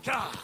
God!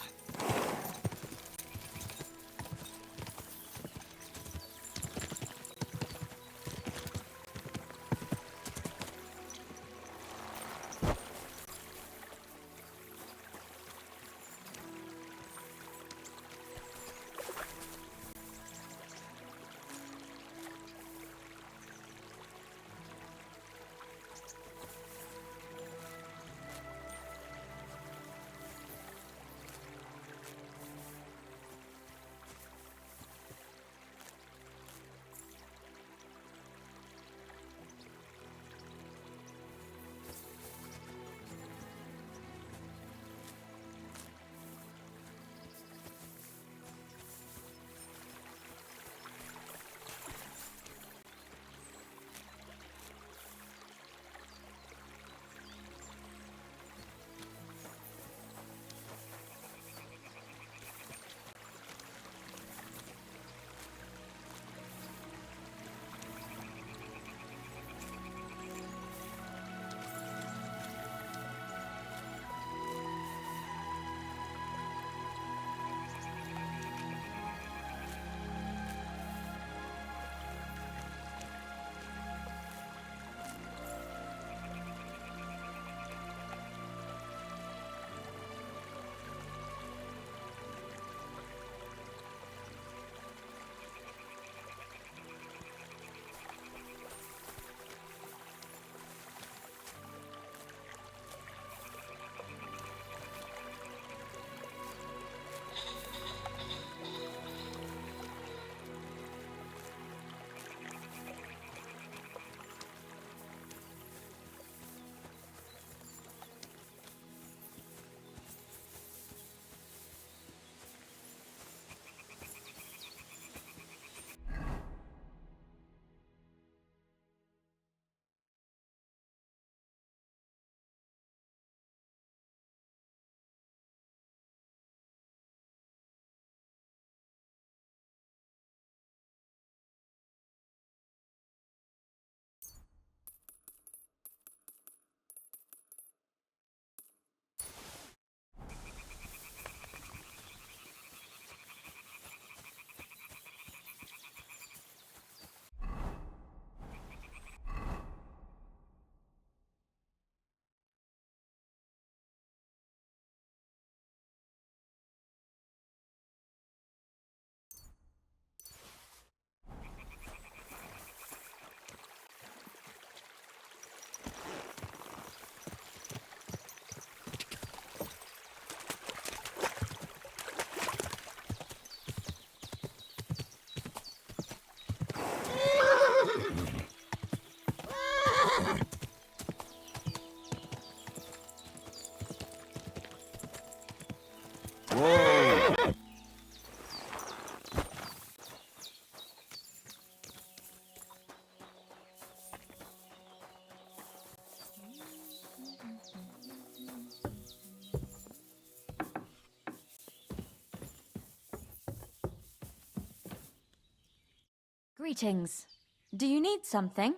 Greetings. Do you need something?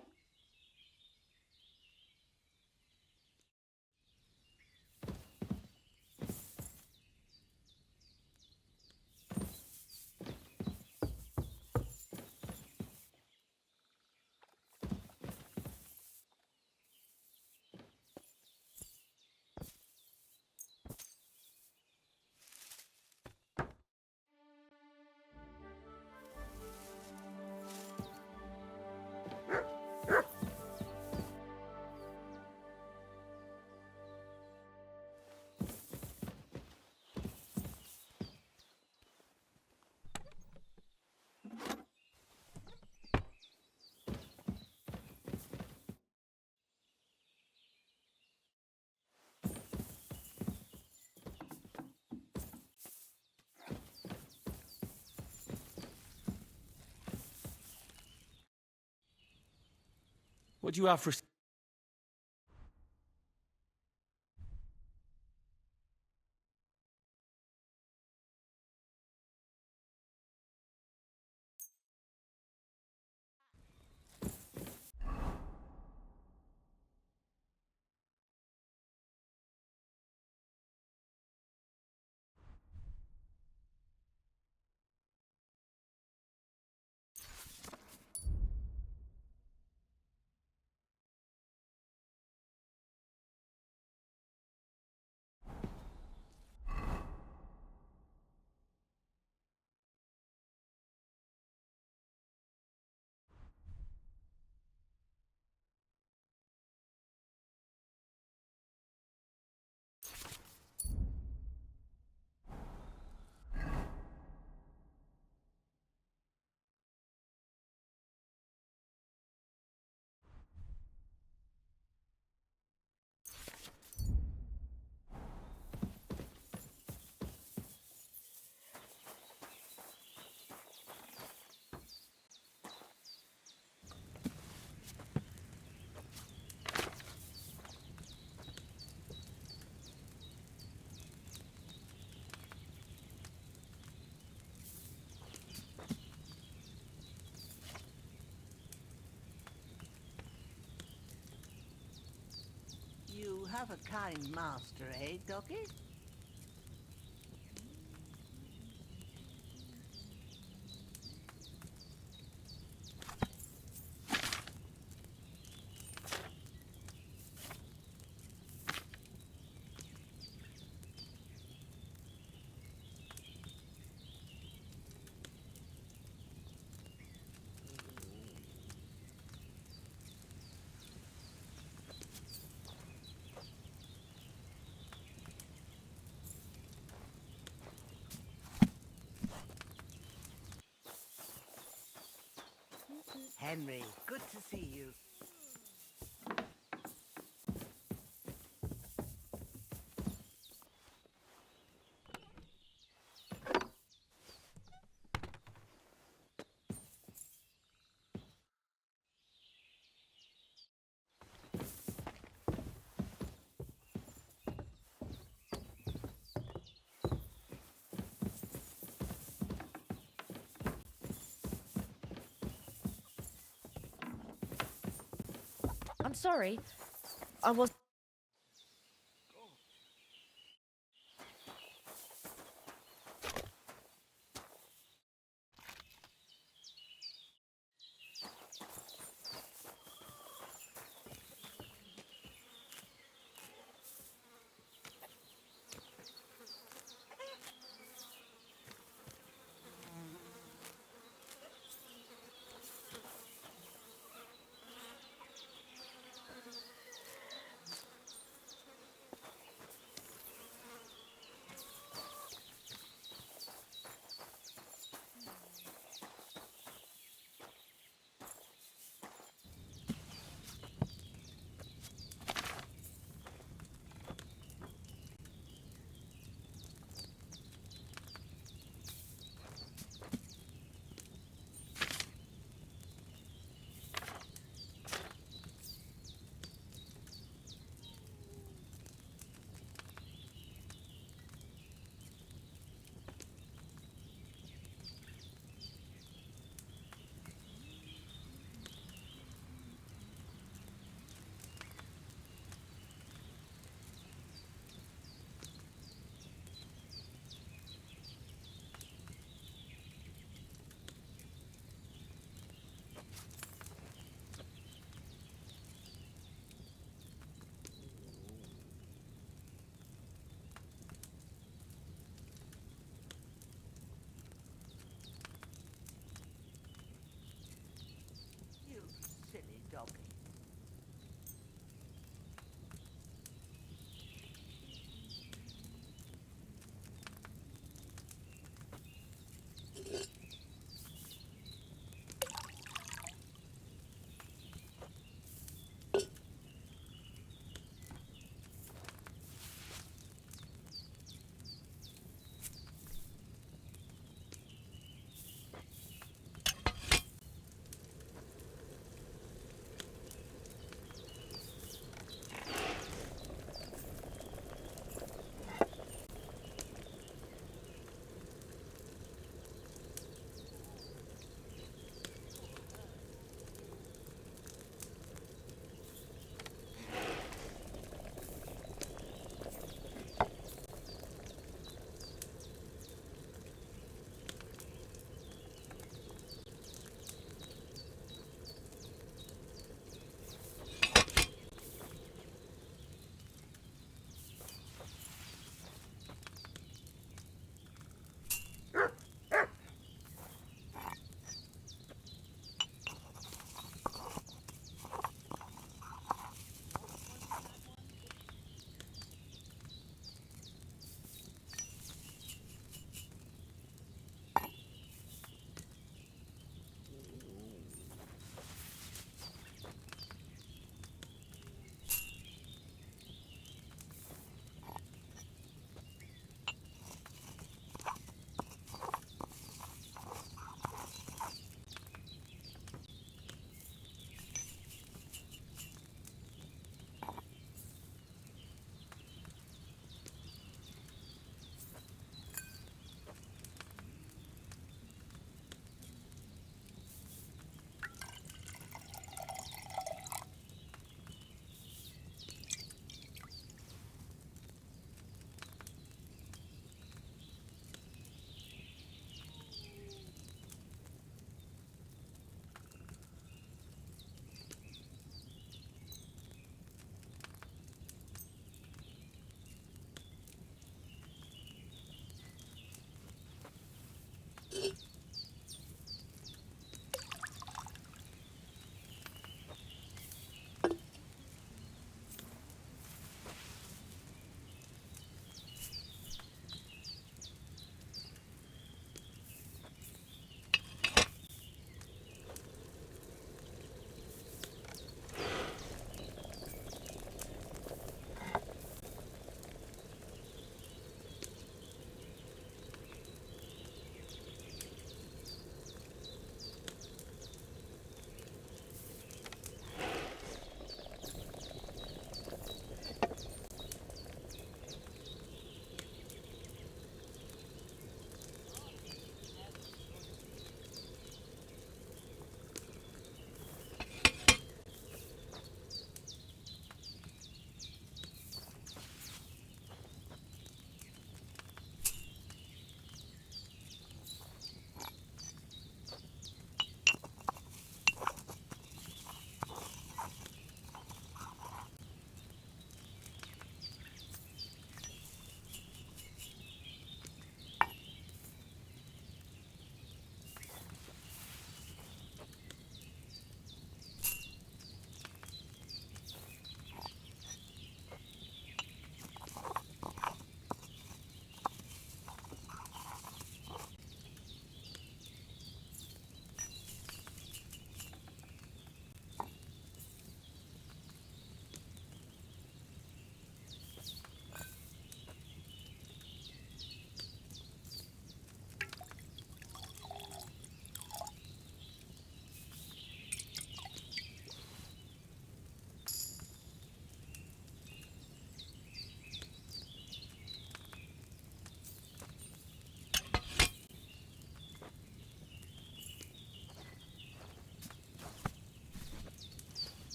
What'd you have for... have a kind master, eh, Doggy? Henry, good to see you. I'm sorry. I was.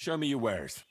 Show me your wares.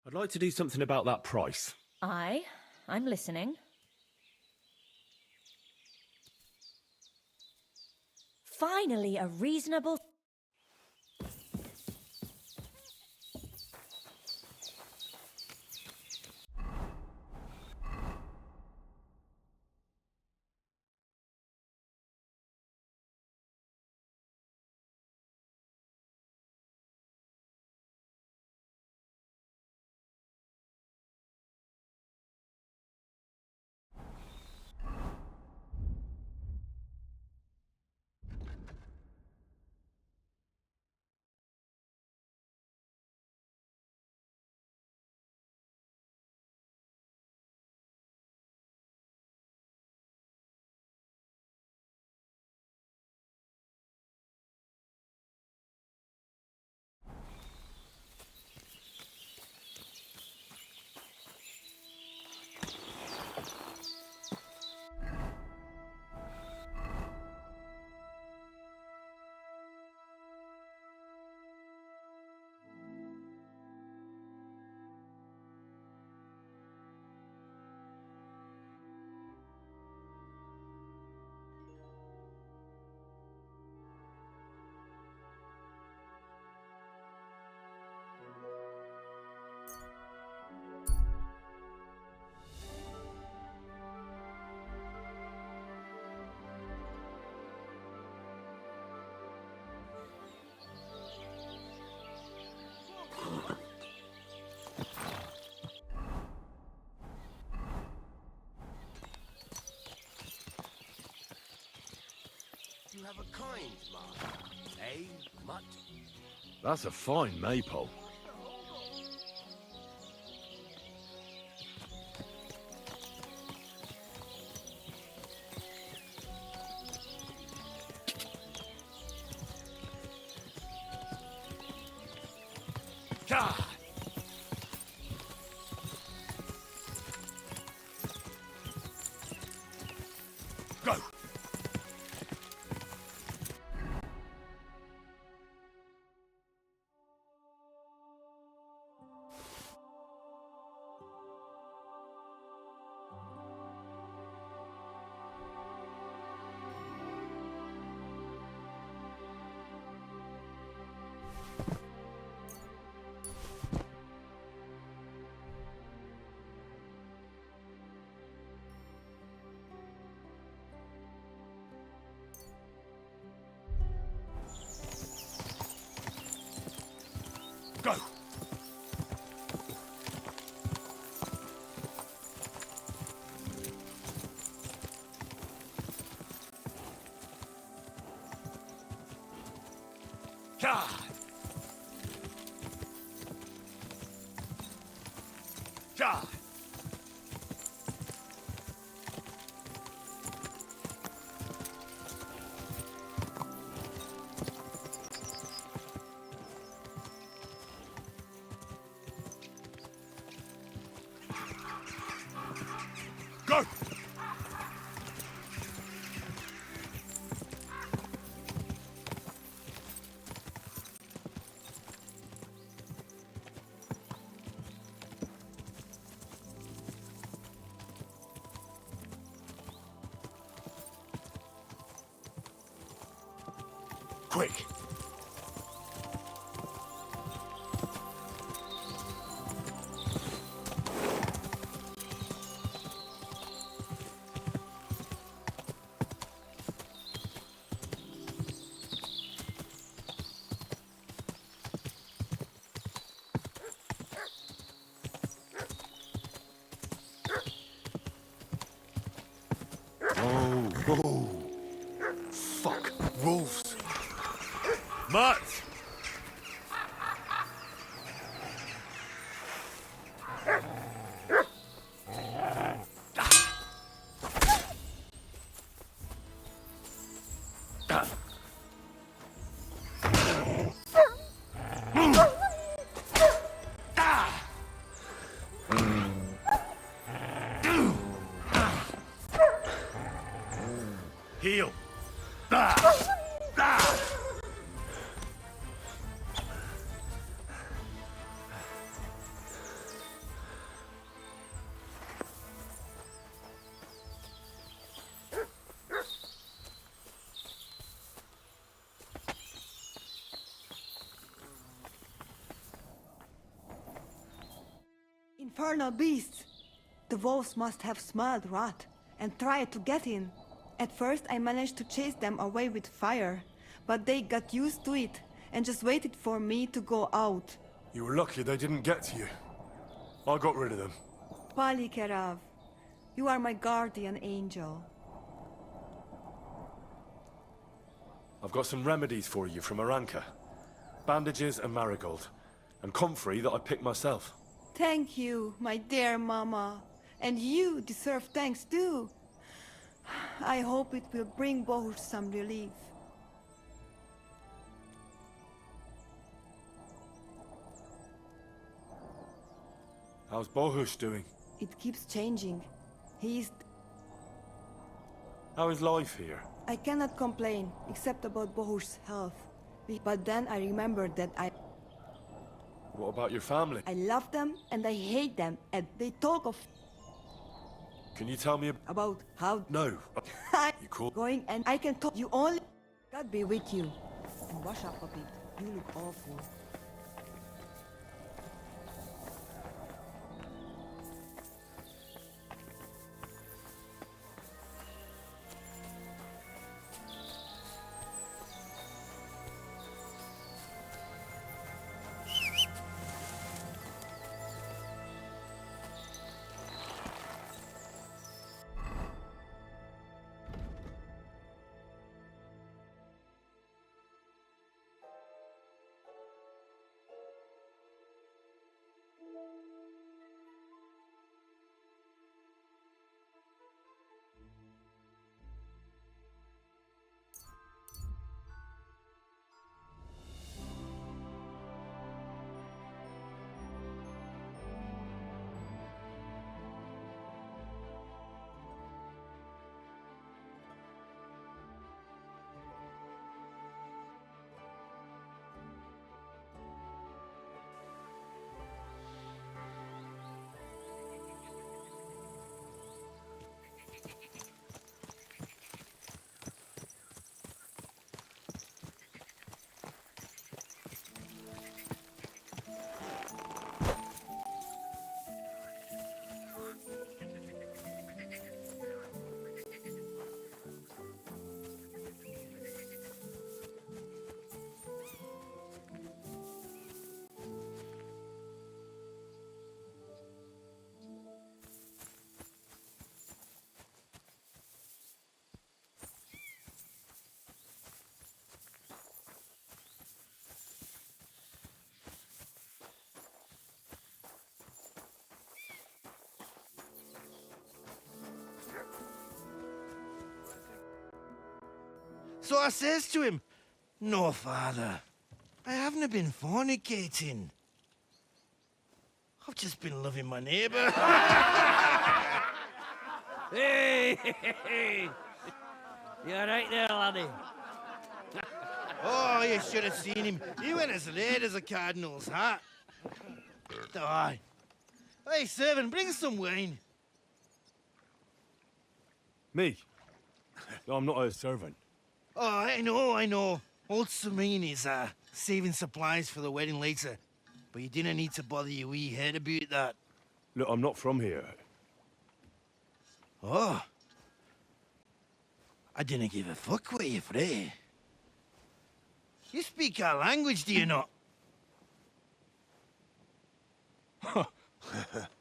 I'd like to do something about that price. I'm listening. Finally, a reasonable... You have a kind, master. Eh, mutt? That's a fine maypole. God! Go! Go! God! God! Go! Quick! Oh, oh. Fuck. Wolves. Mutt! Heal. Infernal beasts! The wolves must have smelled rot and tried to get in. At first I managed to chase them away with fire, but they got used to it and just waited for me to go out. You were lucky they didn't get to you. I got rid of them. Palikerav, you are my guardian angel. I've got some remedies for you from Aranka. Bandages and marigold. And comfrey that I picked myself. Thank you, my dear mama. And you deserve thanks too. I hope it will bring Bohush some relief. How's Bohush doing? It keeps changing. He's... How is life here? I cannot complain, except about Bohush's health. But then I remembered that What about your family? I love them and I hate them, and they talk of... Can you tell me about how... No. You cool? Going and I can talk. You only... God be with you. And wash up a bit. You look awful. So I says to him, "No, father, I haven't been fornicating. I've just been loving my neighbour." Hey! You alright there, laddie? Oh, you should have seen him. He went as red as a cardinal's hat. Aye. Hey, servant, bring some wine. Me? No, I'm not a servant. Oh, I know. Old Serene is saving supplies for the wedding later. But you didn't need to bother your wee head about that. Look, I'm not from here. Oh. I didn't give a fuck what you frae. You speak our language, do you not?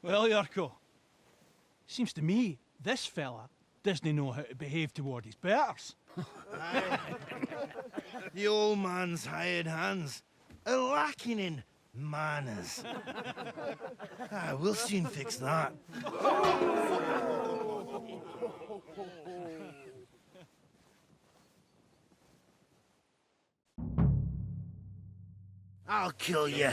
Well, Yurko, seems to me this fella doesn't know how to behave toward his betters. The old man's hired hands are lacking in manners. We'll soon fix that. I'll kill you.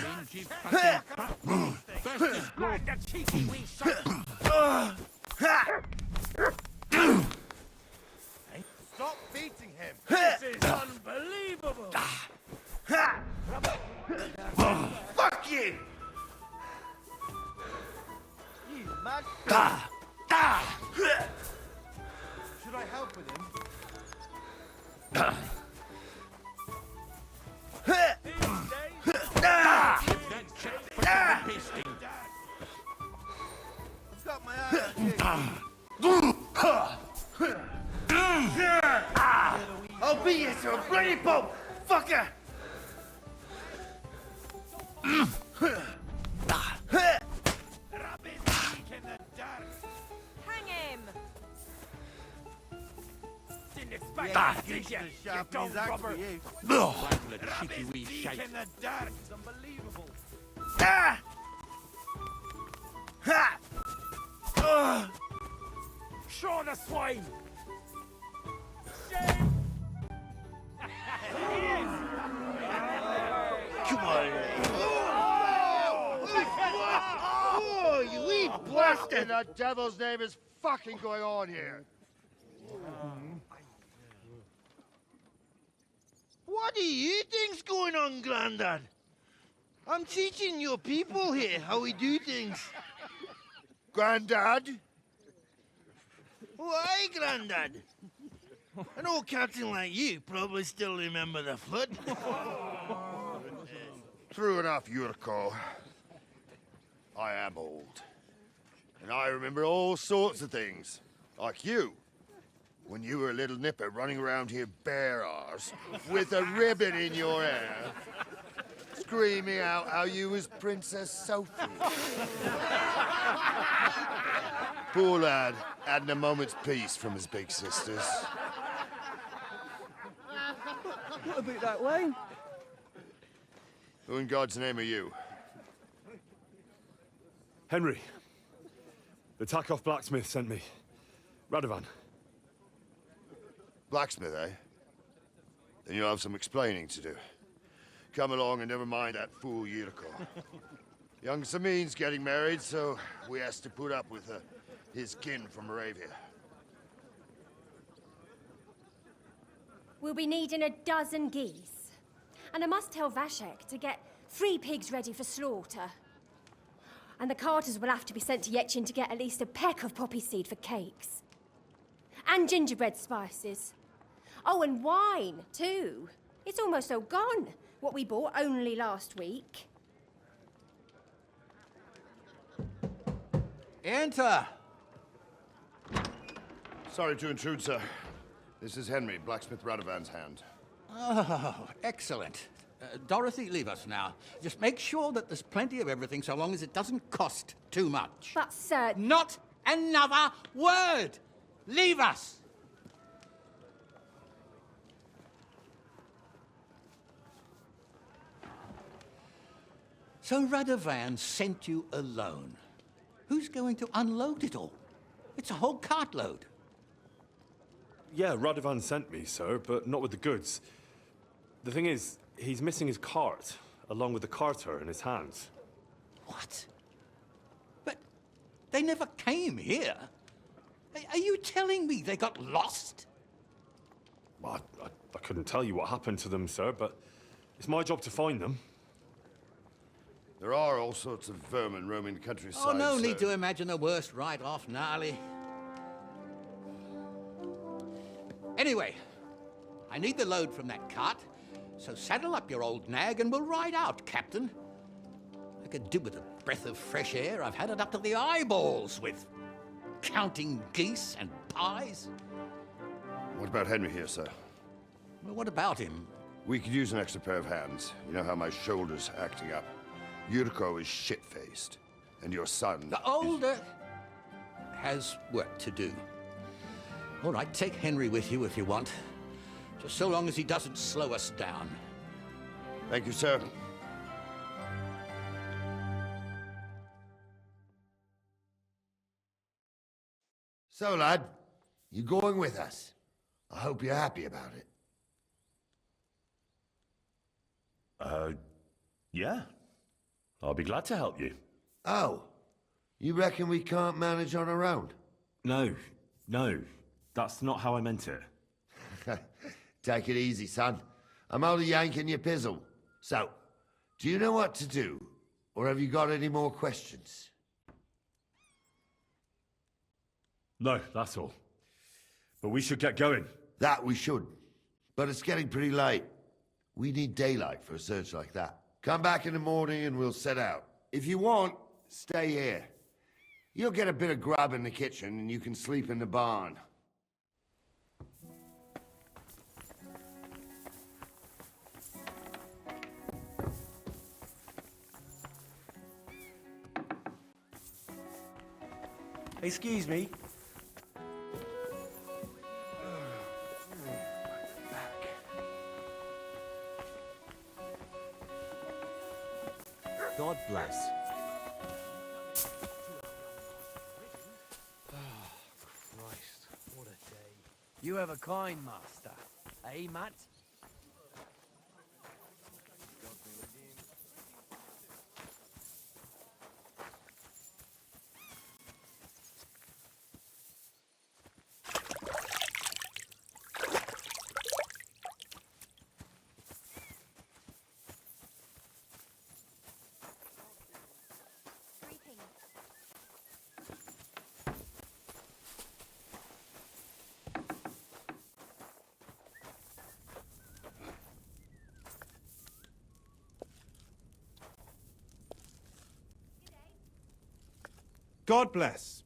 Stop beating him! This is unbelievable! Fuck you! You mad? Should I help with him? I've got my eye. I'll beat you to a bloody pulp, fucker! Hang him! Didn't expect that, did you? You dumb rubber. Cheeky wee shite. In the dark. It's unbelievable. Show the swine! Come on. Oh, you wee What in bastard! the devil's name is fucking going on here? What do you think's going on, Grandad? I'm teaching your people here how we do things. Grandad? Why, Grandad? An old captain like you probably still remember the flood. True enough, Yurko. I am old. And I remember all sorts of things. Like you. When you were a little nipper running around here bare arse, with a ribbon in your hair, screaming out how you was Princess Sophie. Poor lad, hadn't a moment's peace from his big sisters. What about that wine? Who in God's name are you? Henry. The Takoff blacksmith sent me. Radovan. Blacksmith, eh? Then you'll have some explaining to do. Come along and never mind that fool Yurko. Young Samin's getting married, so we has to put up with his kin from Moravia. We'll be needing a dozen geese. And I must tell Vashek to get 3 pigs ready for slaughter. And the carters will have to be sent to Yetchin to get at least a peck of poppy seed for cakes. And gingerbread spices. Oh, and wine, too. It's almost all gone, what we bought only last week. Enter! Sorry to intrude, sir. This is Henry, blacksmith Radovan's hand. Oh, excellent. Dorothy, leave us now. Just make sure that there's plenty of everything so long as it doesn't cost too much. But, sir... Not another word! Leave us! So Radovan sent you alone. Who's going to unload it all? It's a whole cartload. Yeah, Radovan sent me, sir, but not with the goods. The thing is, he's missing his cart, along with the carter in his hands. What? But they never came here. Are you telling me they got lost? Well, I couldn't tell you what happened to them, sir, but it's my job to find them. There are all sorts of vermin roaming the countryside. Oh, no sir. need to imagine the worst right off, gnarly. Anyway, I need the load from that cart, so saddle up your old nag and we'll ride out, Captain. I could do with a breath of fresh air. I've had it up to the eyeballs with counting geese and pies. What about Henry here, sir? Well, what about him? We could use an extra pair of hands. You know how my shoulder's acting up. Yuriko is shit-faced. And your son... The older has work to do. All right, take Henry with you if you want. Just so long as he doesn't slow us down. Thank you, sir. So, lad, you going with us? I hope you're happy about it. Yeah. I'll be glad to help you. Oh, you reckon we can't manage on our own? No. That's not how I meant it. Take it easy, son. I'm only yanking your pizzle. So, do you know what to do? Or have you got any more questions? No, that's all. But we should get going. That we should. But it's getting pretty late. We need daylight for a search like that. Come back in the morning and we'll set out. If you want, stay here. You'll get a bit of grub in the kitchen and you can sleep in the barn. Excuse me. God bless. Christ, what a day. You have a kind master, eh, Matt? God bless.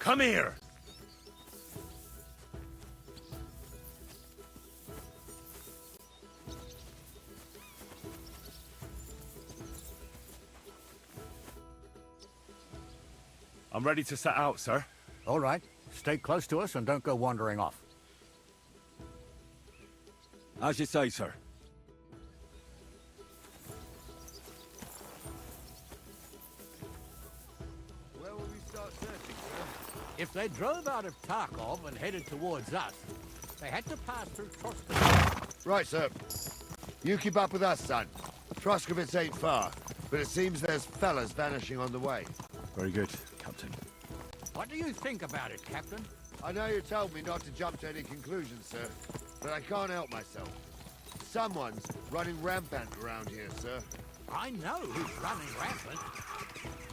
Come here! I'm ready to set out, sir. All right. Stay close to us and don't go wandering off. As you say, sir. Where will we start searching, sir? If they drove out of Tarkov and headed towards us, they had to pass through Troskovitz. Right, sir. You keep up with us, son. Troskovitz ain't far, but it seems there's fellas vanishing on the way. Very good, Captain. What do you think about it, Captain? I know you told me not to jump to any conclusions, sir, but I can't help myself. Someone's running rampant around here, sir. I know who's running rampant.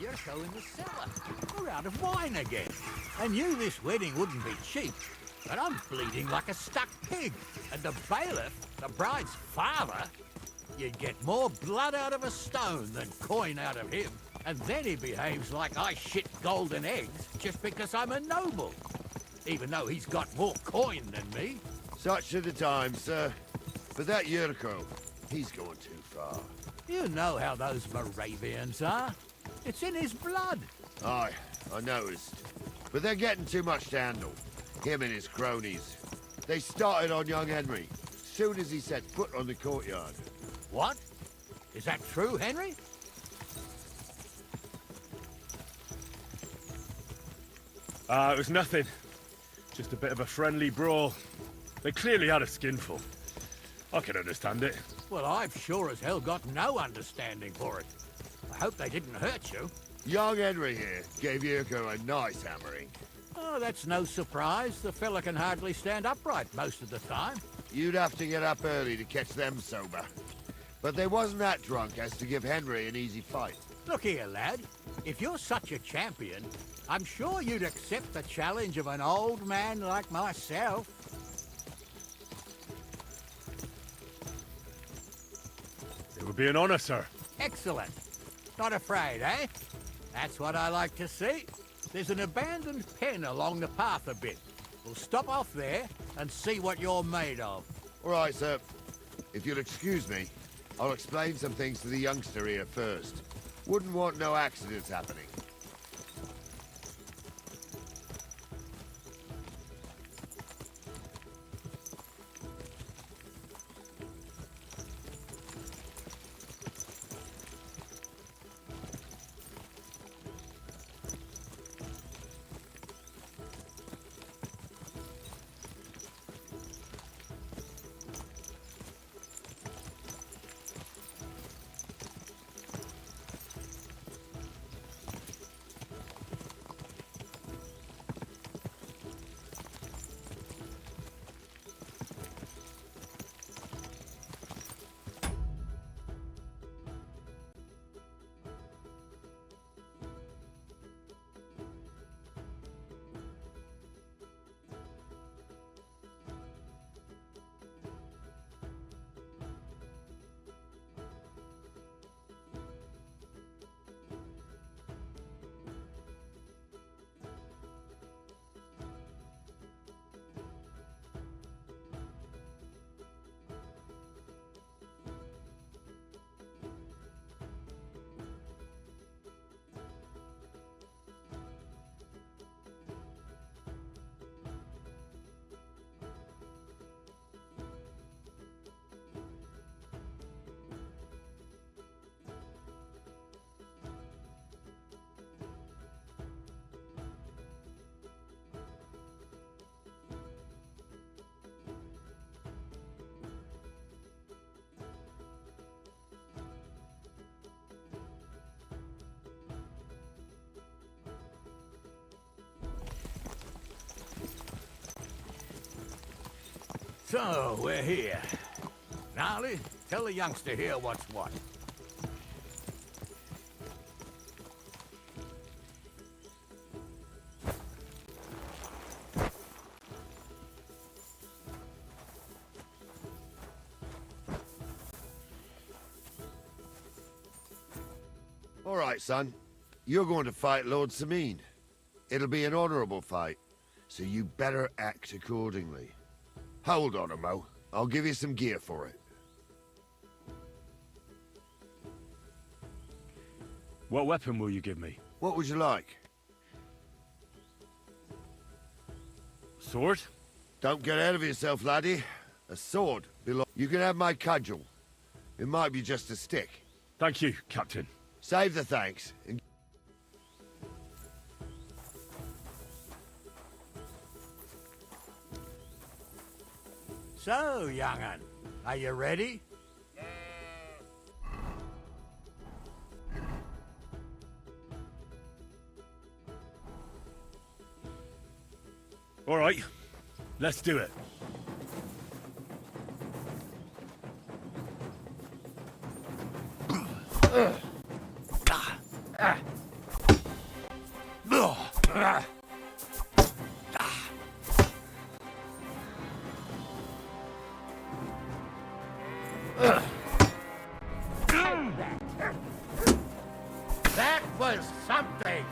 Yurko in the cellar. We're out of wine again. I knew this wedding wouldn't be cheap, but I'm bleeding like a stuck pig. And the bailiff, the bride's father, you'd get more blood out of a stone than coin out of him. And then he behaves like I shit golden eggs just because I'm a noble. Even though he's got more coin than me. Such are the times, sir. But that Yurko, he's going too far. You know how those Moravians are. It's in his blood. Aye, I noticed. But they're getting too much to handle. Him and his cronies. They started on young Henry, soon as he set foot on the courtyard. What? Is that true, Henry? It was nothing. Just a bit of a friendly brawl. They clearly had a skinful. I can understand it. Well, I've sure as hell got no understanding for it. I hope they didn't hurt you. Young Henry here gave Yurko a nice hammering. Oh, that's no surprise. The fella can hardly stand upright most of the time. You'd have to get up early to catch them sober. But they wasn't that drunk as to give Henry an easy fight. Look here, lad. If you're such a champion, I'm sure you'd accept the challenge of an old man like myself. It would be an honor, sir. Excellent. Not afraid, eh? That's what I like to see. There's an abandoned pen along the path a bit. We'll stop off there and see what you're made of. All right, sir. If you'll excuse me, I'll explain some things to the youngster here first. Wouldn't want no accidents happening. So, we're here. Gnarly, tell the youngster here what's what. All right, son. You're going to fight Lord Sameen. It'll be an honorable fight, so you better act accordingly. Hold on, Mo. I'll give you some gear for it. What weapon will you give me? What would you like? Sword? Don't get ahead of yourself, laddie. A sword belongs... You can have my cudgel. It might be just a stick. Thank you, Captain. Save the thanks. So, young'un, are you ready? All right, let's do it. That was something!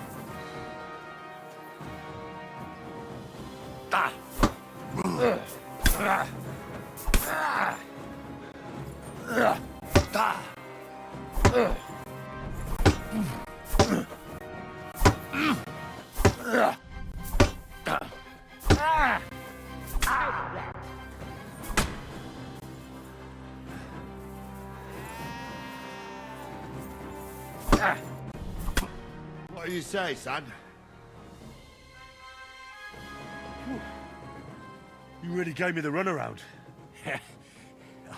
What do you say, son? You really gave me the runaround.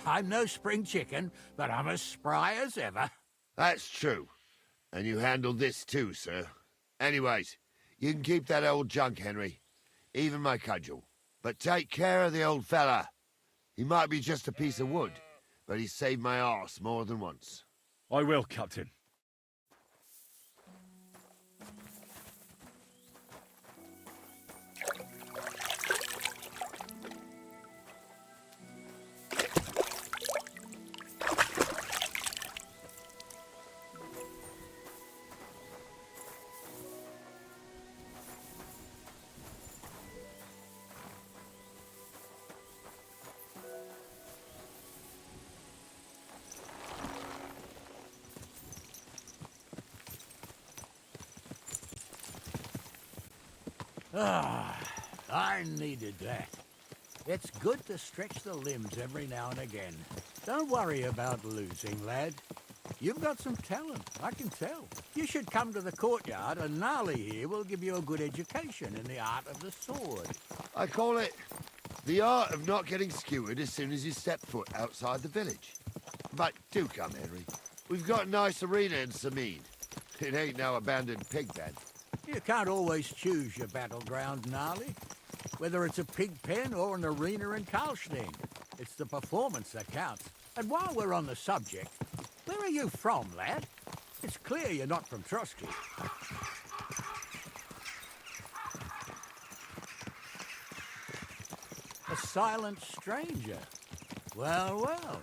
I'm no spring chicken, but I'm as spry as ever. That's true. And you handled this too, sir. Anyways, you can keep that old junk, Henry. Even my cudgel. But take care of the old fella. He might be just a piece of wood, but he saved my arse more than once. I will, Captain. I needed that. It's good to stretch the limbs every now and again. Don't worry about losing, lad. You've got some talent, I can tell. You should come to the courtyard and Gnarly here will give you a good education in the art of the sword. I call it the art of not getting skewered as soon as you step foot outside the village. But do come, Henry. We've got a nice arena in Sameen. It ain't no abandoned pig pen. You can't always choose your battleground, Gnarly. Whether it's a pig pen or an arena in Karlstein, it's the performance that counts. And while we're on the subject, where are you from, lad? It's clear you're not from Trotsky. A silent stranger. Well, well.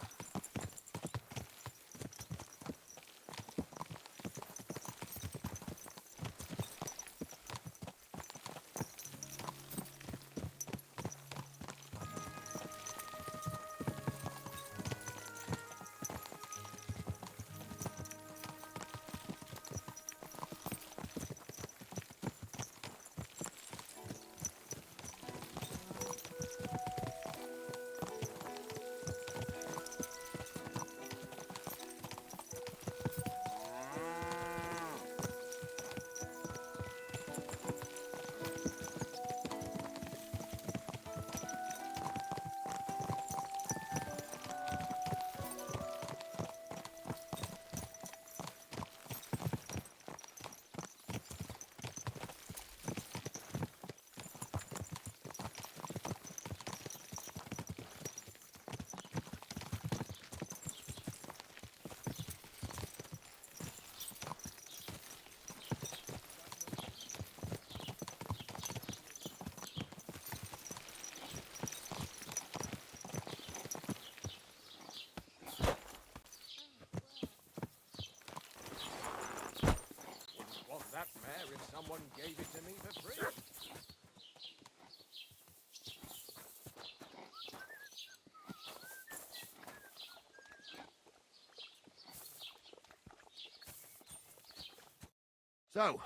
That mare if someone gave it to me for free. So,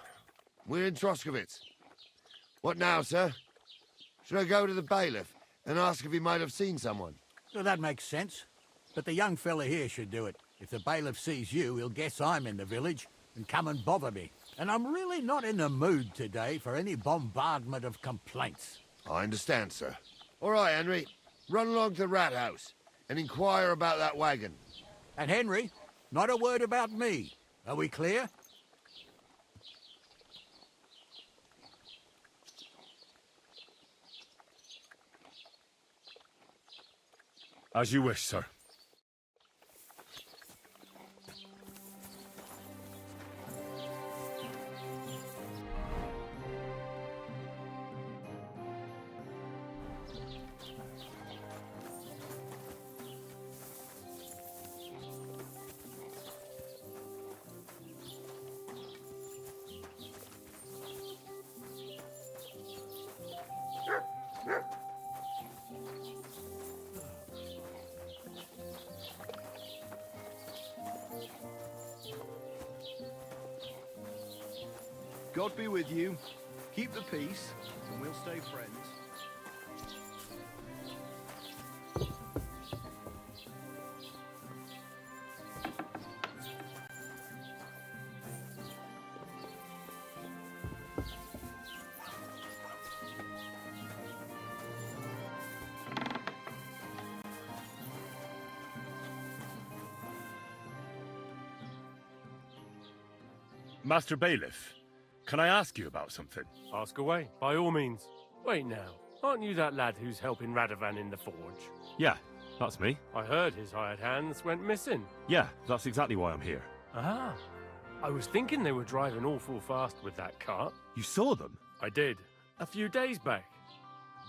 we're in Troskowitz. What now, sir? Should I go to the bailiff and ask if he might have seen someone? Well, that makes sense. But the young fella here should do it. If the bailiff sees you, he'll guess I'm in the village and come and bother me. And I'm really not in the mood today for any bombardment of complaints. I understand, sir. All right, Henry. Run along to the rat house and inquire about that wagon. And Henry, not a word about me. Are we clear? As you wish, sir. God be with you. Keep the peace, and we'll stay friends. Master Bailiff, can I ask you about something? Ask away, by all means. Wait now, aren't you that lad who's helping Radovan in the forge? Yeah, that's me. I heard his hired hands went missing. Yeah, that's exactly why I'm here. Ah, I was thinking they were driving awful fast with that cart. You saw them? I did, a few days back.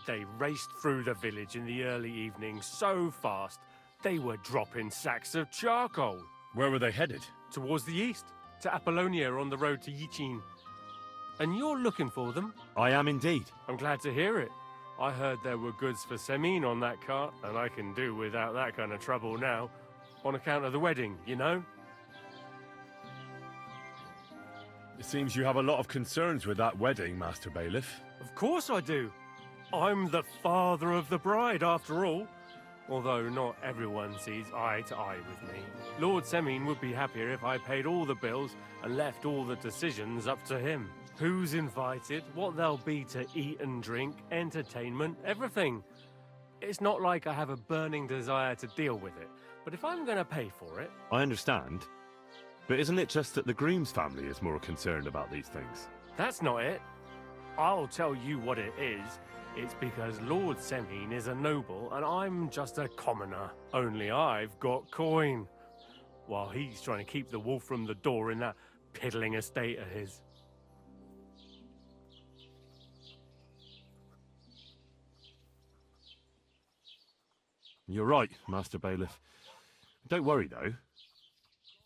They raced through the village in the early evening so fast, they were dropping sacks of charcoal. Where were they headed? Towards the east, to Apollonia on the road to Yichin. And you're looking for them? I am indeed. I'm glad to hear it. I heard there were goods for Semin on that cart, and I can do without that kind of trouble now. On account of the wedding, you know? It seems you have a lot of concerns with that wedding, Master Bailiff. Of course I do. I'm the father of the bride, after all. Although not everyone sees eye to eye with me. Lord Semin would be happier if I paid all the bills and left all the decisions up to him. Who's invited, what there'll be to eat and drink, entertainment, everything. It's not like I have a burning desire to deal with it, but if I'm going to pay for it... I understand. But isn't it just that the groom's family is more concerned about these things? That's not it. I'll tell you what it is. It's because Lord Semin is a noble and I'm just a commoner. Only I've got coin. While he's trying to keep the wolf from the door in that piddling estate of his. You're right, Master Bailiff. Don't worry, though.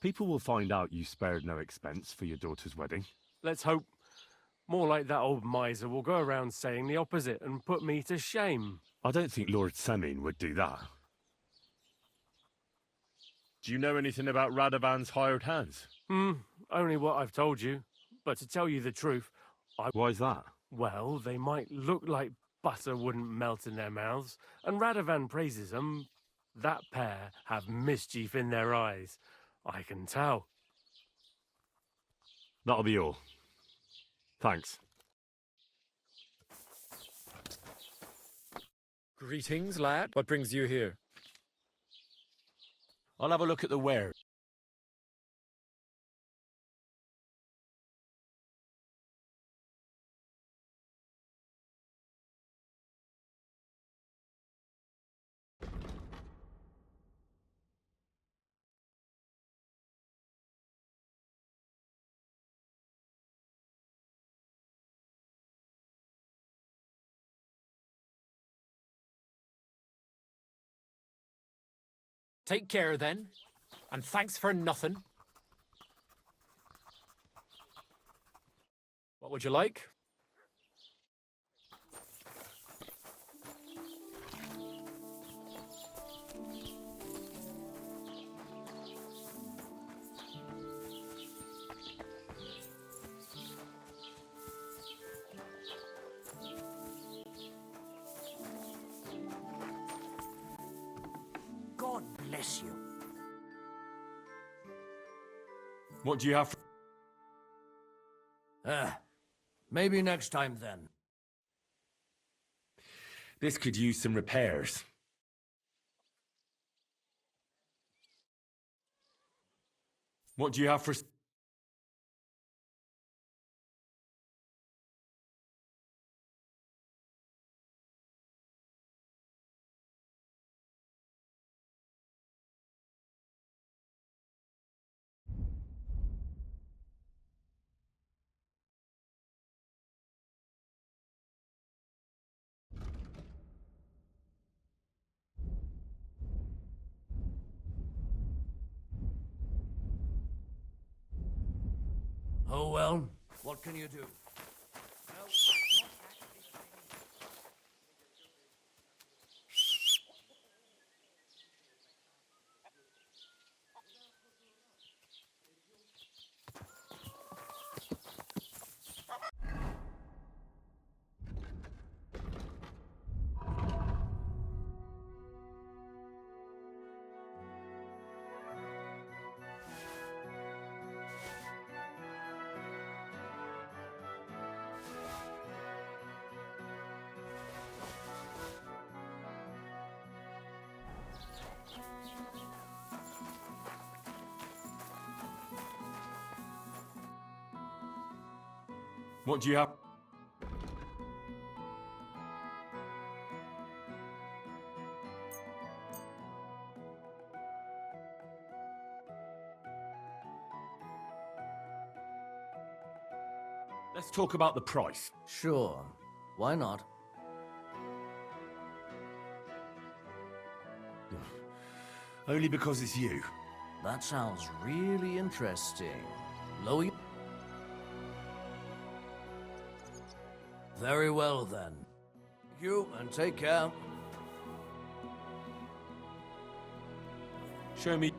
People will find out you spared no expense for your daughter's wedding. Let's hope. More like that old miser will go around saying the opposite and put me to shame. I don't think Lord Semin would do that. Do you know anything about Radovan's hired hands? Only what I've told you. But to tell you the truth, Why's that? well, they might look like butter wouldn't melt in their mouths, and Radovan praises them. That pair have mischief in their eyes. I can tell. That'll be all. Thanks. Greetings, lad. What brings you here? I'll have a look at the wares. Take care, then. And thanks for nothing. What would you like? bless you. What do you have? Maybe next time then. This could use some repairs. What do you have for... Oh well, what can you do? What do you have? Let's talk about the price. Sure. Why not? Only because it's you. That sounds really interesting. Lower you... Very well then. Thank you and take care. Show me.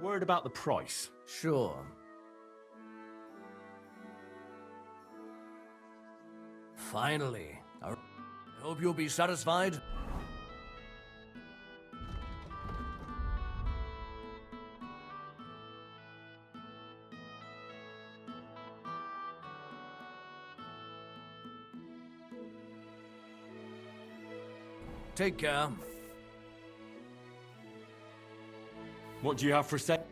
Word about the price. Sure. finally. I hope you'll be satisfied. Take care. What do you have for sale?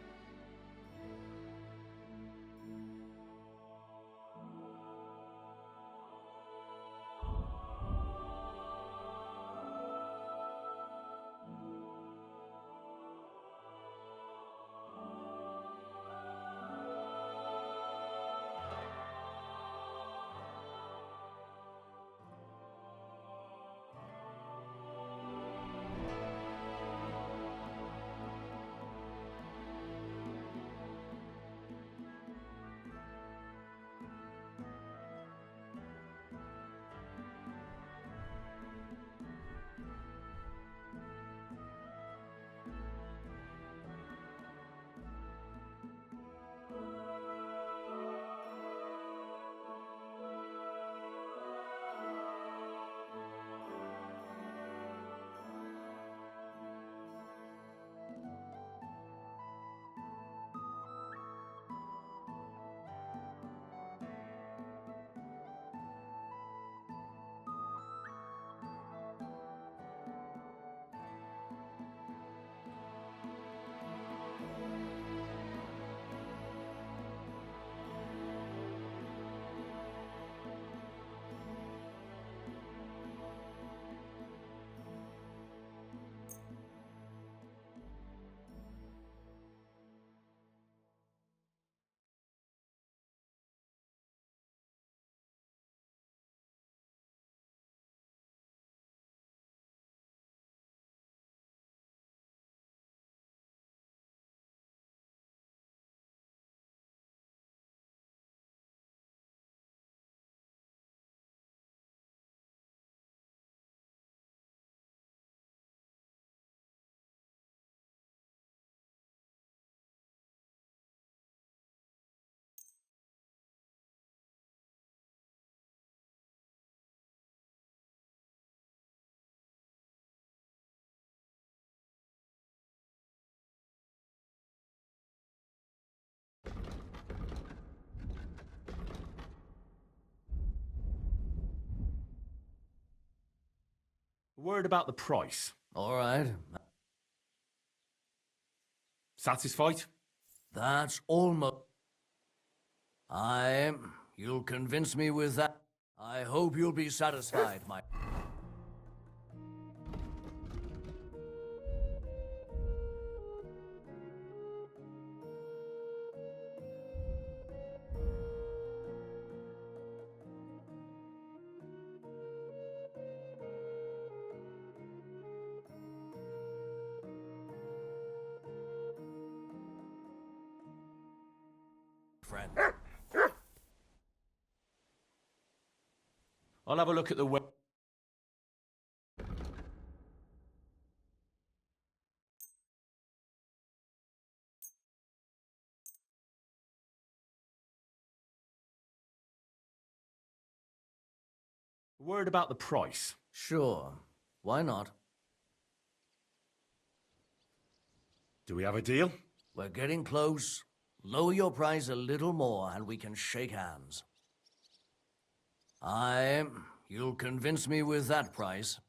Word about the price. All right. Satisfied? That's almost... You'll convince me with that. I hope you'll be satisfied, my... friend. I'll have a look at the web. Word about the price. Sure. Why not? Do we have a deal? We're getting close. Lower your price a little more and we can shake hands. You'll convince me with that price.